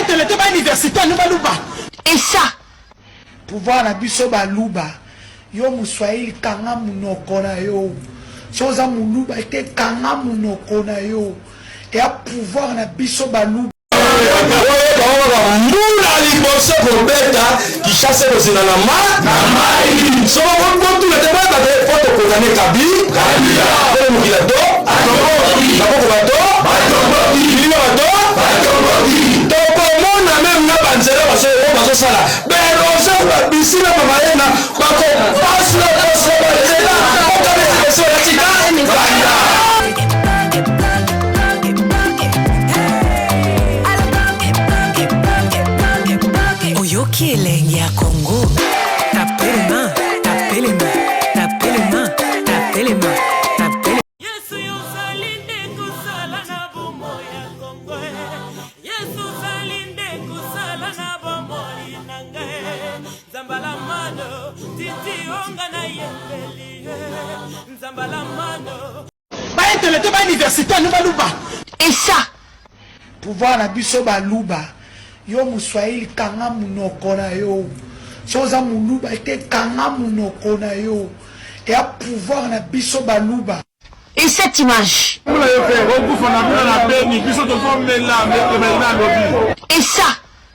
Baintelete ba université nous baluba. Et ça, pouvoir na biso baluba. Yo muswahili kanga munoko na yo. Soza muluba ete kanga munoko na yo. Et à pouvoir na biso baluba. Mula liboso kobeta qui chasse les inanama namai so on tout le débat de photo condamné kabi kabila mukila do atomboki bakoko bato bilima bato to komona même na banzela baso sala beroza bisina mamayena bako pasla pasla bazela okale so la tika Oyoki elengi ya Congo. Tapez les mains, tapez les mains, tapez les mains, tapez les mains, tapez les mains. Yesu yosalinde kusala na bomo ya Congo. Yesu salinde kusala na bomo inanga. Zambala mano, titi onga na yembeli. Zambala mano. Baintelete ba université nous baluba. et ça, Pouvoir na biso baluba. Yo muswahili kanga munoko na yo. Soza muluba ete kanga munoko na yo. Et à pouvoir na biso baluba. et cette image, et ça,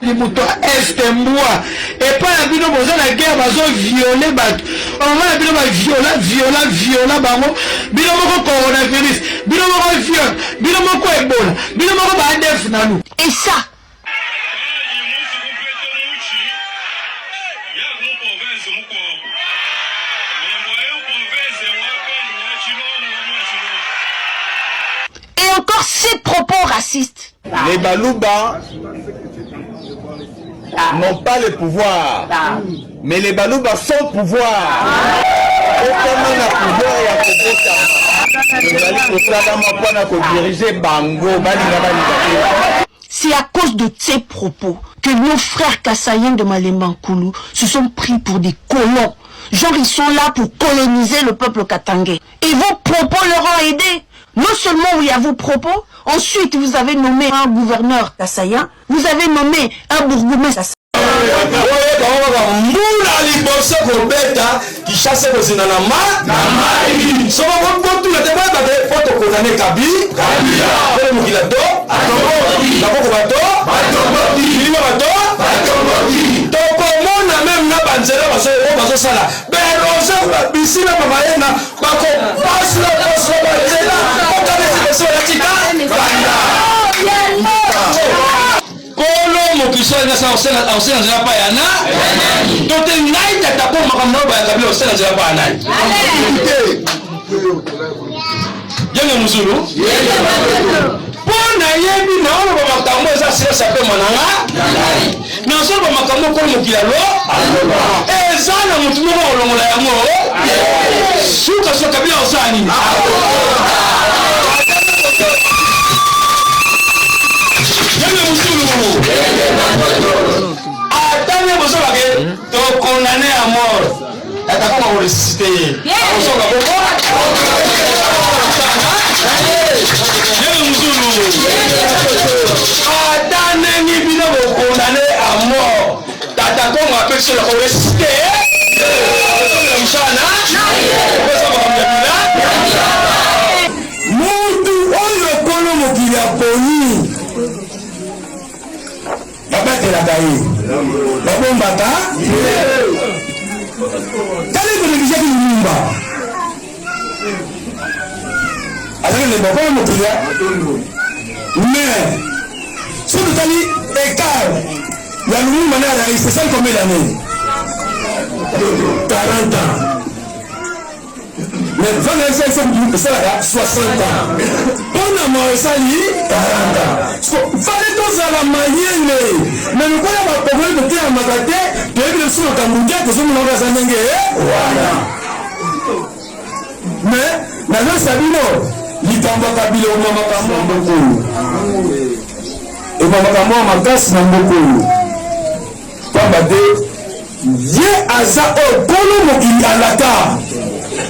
Les moutons est moi. Et pas la bino bozo la guerre bazo violer bat. On va la bino ba viola bango. Bino moko coronavirus. Bino moko viol. Bino moko ebola. Bino moko ba def na nous. et ça, et encore ces propos racistes. les baluba n'ont pas le pouvoir, mais les baluba sont pouvoir. C'est à cause de ces propos que nos frères Kassaïens de Malemba-Nkulu se sont pris pour des colons. Genre, ils sont là pour coloniser le peuple katangais. Et vos propos leur ont aidé. Non seulement il y a vos propos, ensuite vous avez nommé un gouverneur Kassaïen, vous avez nommé un bourgmestre Kassaïen. Mula liboso kobeta qui chasse les inanama namai so on tout le débat de photo condamné kabi kabila mukila do atomboki bakoko bato bilima bato to komona même na banzela baso sala beroza bisina mamayena bako pasla bazela okale so la tika Kolo mokiswa na sa osena nzela pa yana tote ngai tata ko makambo ba kabila osena nzela pa yana Yenge muzulu pona yebi na ono ba makambo za sira sape mananga na so ba makambo ko mokila lo ezana mutu mo olongola yango suka so kabila osani Attendez, vous savez, donc condamné à mort. Attends, on va ressusciter. Attendez, ni bien vous condamné à mort. T'attends, on va appeler cela pour ressusciter. Mutu oyo kono mokili aponi. Babatela ye babombaka tali kolekisa kilimumba azali le baba mokilia mais soki tali écart ya lumumba na ya c'est ça combien d'années 40 ans mais Van ça 60 ans pona moesali 40 ans fallait tous à la manière mais nous connaissons pas problème de terre magate de le sur le Cameroun que nous avons zanenge voilà mais na zo sabino litamba kabila o mama kambo et mama kambo makasi na mboko pamba de ye aza o kolo mokili alata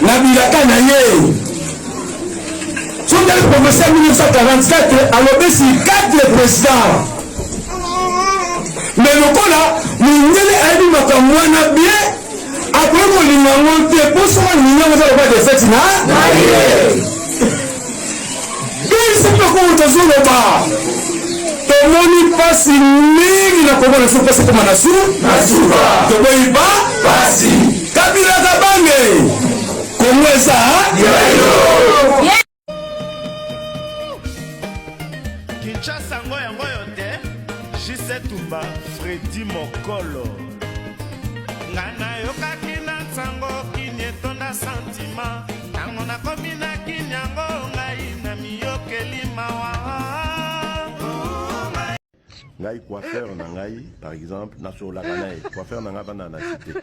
na bilaka na ye soki ali professeur 1944 alobesi 4 présidents mindele ayebi makambo wana bien akoki kolinga ngo te mpo soka ninyango eza lokola defete na ye bisepe ko tozoloba tomoni mpasi mingi na komona so mpasi ekoma na suka toboyi pasi Kabila Kabange Kongo eza Kinshasa yango te Jise Tumba Fredi Mokolo Ngana yokaki na ntango kinyetonda sentima Tango na komi na kinyango ngai na miyokeli mawa ngai coiffeur na ngai par exemple nasolaka na ye coiffeur na ngai bana na cité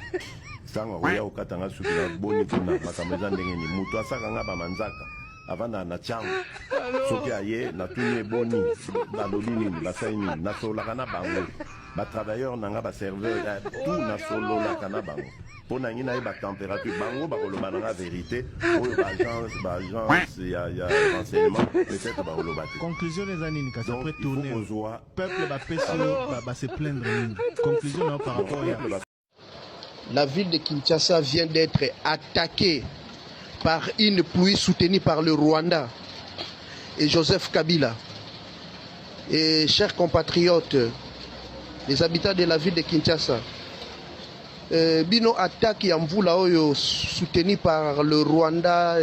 sango koya okata nga suki na boni kuna makambo eza ndenge nini moto asaka nga bamanzaka avanda na tiango soki aye natuni eboni balobi nini basali nini nasolaka na bango batravailleur na nga baserveur tout nasololaka na bango mpo na ngi na ye batempérature bango bakoloba na nga vérité oyo baagence ya renseignement peut-être bakoloba te conclusion eza nini kasi après tourner peuple bapesi se plaindre nini conclusion par rapport ya La ville de Kinshasa vient d'être attaquée par une pluie soutenue par le Rwanda et Joseph Kabila. Et chers compatriotes, les habitants de la ville de Kinshasa, bino attaque ya mvula oyo soutenu par le Rwanda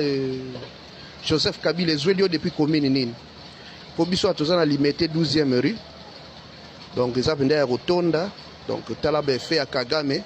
Joseph Kabila ezweli depuis commune nini po biso atoza na limité 12e rue donc eza penda ya rotonda donc tala ba effet ya Kagame.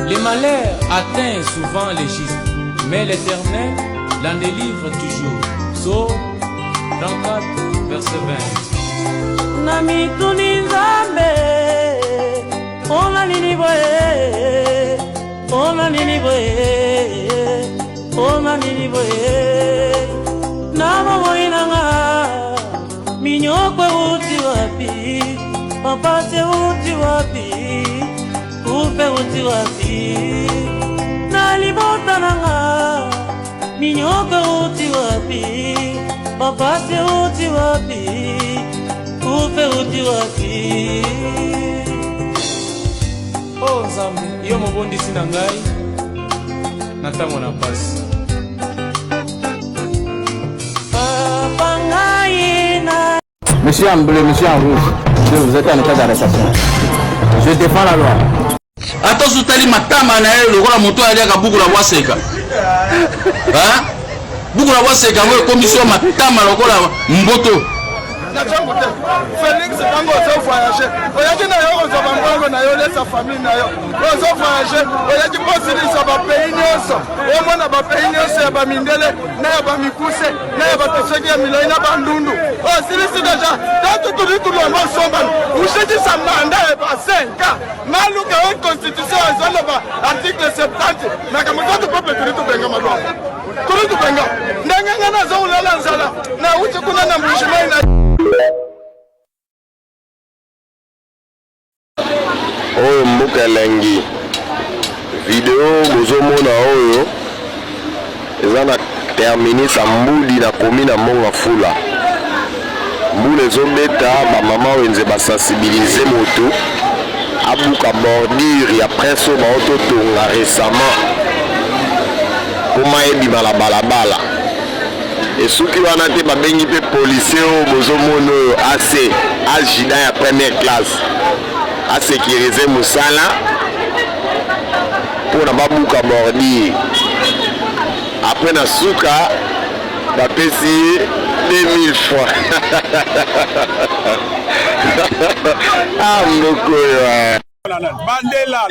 Les malheurs atteignent souvent les justes, mais l'Éternel l'en délivre toujours. Psaume 34, verset 20. Nami tuninzambe, ona nini boye, ona nini boye, ona nini boye. Nama moinanga, minyoko uti wapi, papa se uti wapi. Upe uti wapi Nalibota nanga Minyoko uti wapi Papa se uti wapi Upe uti wapi Oh Nzambe Iyo mobondi sina ngai Natango na pasi Papa ngai na Monsieur en bleu, monsieur en rouge vous êtes en état d'arrestation. Je défends la loi. Ata sutali matama na yeye lokola moto aliaka buku la bwaseka. Ha? Buku la bwaseka ngo commission matama lokola mboto. Félix Bango zo voyager. Voyager na yo zo bango na yo laisse sa famille na yo. Zo voyager. Voyager possible ça va pays nyonso. O mona ba pays nyonso ya ba mindele na ya ba mikuse na ya ba tosheki ya miloi na bandundu. Oh silisi déjà. Tanto tout le monde somba. Usheti sa mandat e ba 5 ans. Maluka wa constitution ezalo ba article 70. Na kama tout peuple tout benga malwa. Tout benga. Ndanga na zo ulala nzala. Na uche kuna na mbushimai na oyo mboka elengi video bozomona oyo eza na terminus ya mbuli na komi na mbongo fula mbuli ezobeta bamama wenze basensibilize moto abuka bordure ya prince oyo baototonga récemment koma ebima na balabala esuki wana te babengi mpe policier oyo bozomona oyo ase agida ya première classe asécuriser mosala mpona babuka bordure après na suka bapesi 2000 fois. Ah, Mboko, Bandela,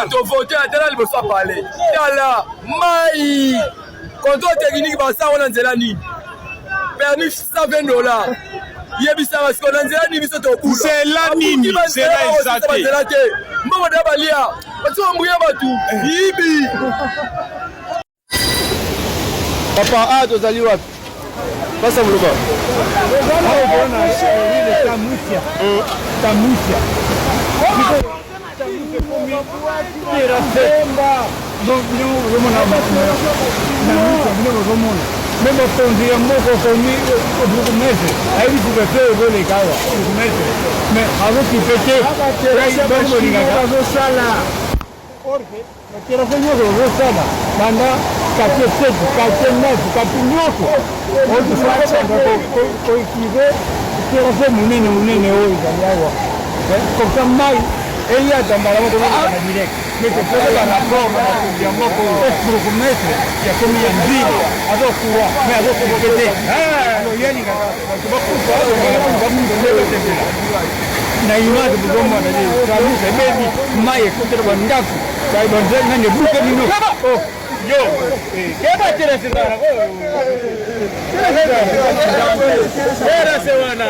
tu voté à Tala, il faut parler. Tala, Maï, contrôle technique, ça on a Zelani. Permis $120. Yebisa parce qu'on a Zelani, mais c'est au bout. C'est l'anime, c'est la Zelate. Mboko Dabalia, parce qu'on mouille à tout. Yibi. Papa, ah, tu as dit what? Passa au bas. Même au fond du mot au meses, aí vous pouvez faire le cas, mais avant qu'il pète, il va se sala. Quiero que yo lo sana, manda café seco, café neto, café ñoco. Hoy se hace con que quiero hacer un nene hoy de agua. Con mai ella también la moto de direct. Me que puede la forma de llamó con es meses, ya comí en vivo, a dos cuba, me a dos que te. Lo yani que va na imani kugoma na leo kabisa baby mai kutoka kwa ndaku sai bonze nani buke nino oh yo keba tena sana era sewana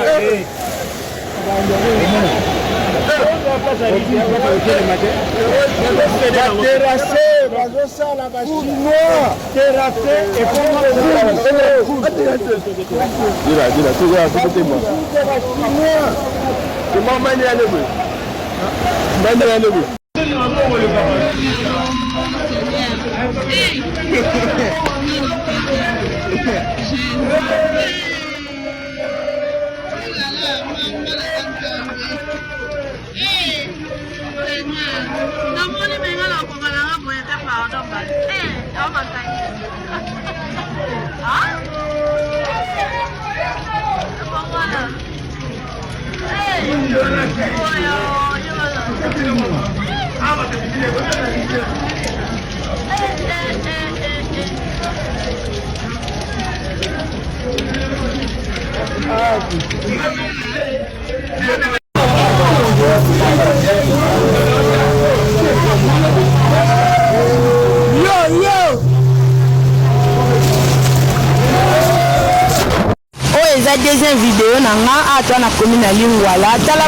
deuxième vidéo nanga atwa na commune na Lingwala tala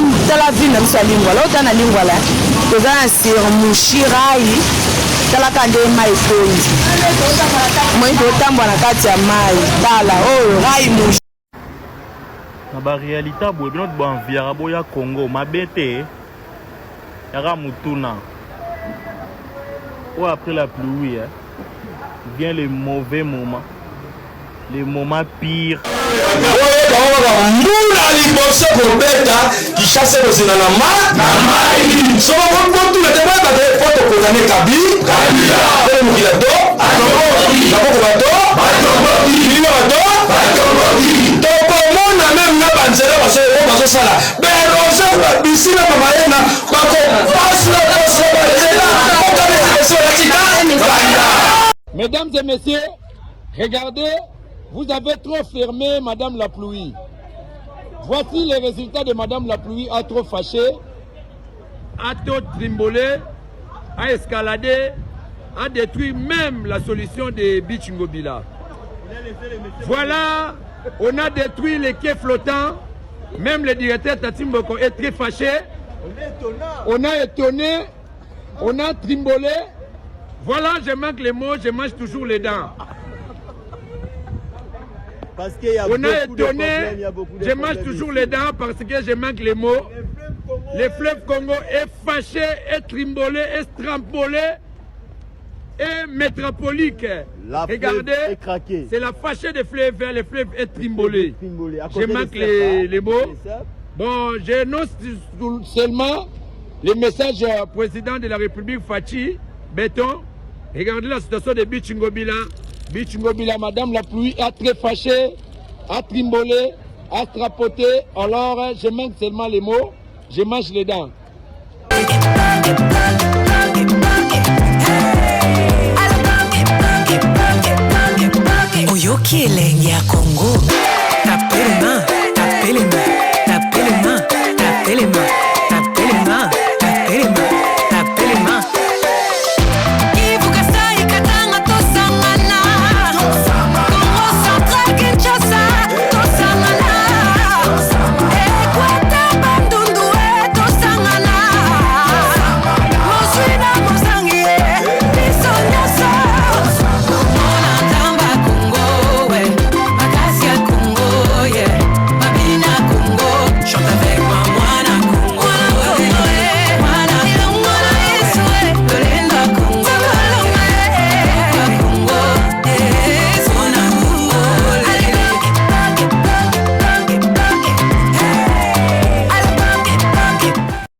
ville na biso Lingwala ota na Lingwala toza na sur Mushirai tala kande mai tondi moi totambwa na kati ya mai tala oyo rai mushi na ba réalité boye bino ba enviara boya Congo mabete yaka mutuna ou après la pluie vient les mauvais moments les moments pires. Muna liboso kobeta kishase kozina na mai so bontu na teba ba foto kozane kabila ko mukila to ko bato bilima bato to ko mona même na banzela baso sala beroza bisina mamayena bako pasla Mesdames et messieurs, regardez, vous avez trop fermé Madame la Pluie. Voici les résultats de Madame la Pluie a trop fâché, a trop trimbolé, a escaladé, a détruit même la solution de Bichingobila. Voilà, on a détruit les quais flottants, même le directeur Tatimboko est très fâché. On a étonné, on a trimbolé. Voilà, je manque les mots, je mange toujours les dents. Parce qu'il y a on a étonné, je mange toujours les dents parce que je manque les mots. Le fleuve Congo est fâché, est trimbolé, est strampolé, est métropolique. Regardez, c'est la fâchée des fleuves vers le fleuve est trimbolé. Je manque les mots. Bon, j'énonce seulement le message au président de la République Fachi, Béton. Regardez la situation de Bichingobila. Bichingobila, Madame la Pluie a très fâché, a trimbolé, a strapoté. Alors, je manque seulement les mots, je mange les dents. Oyoki elengi ya Congo.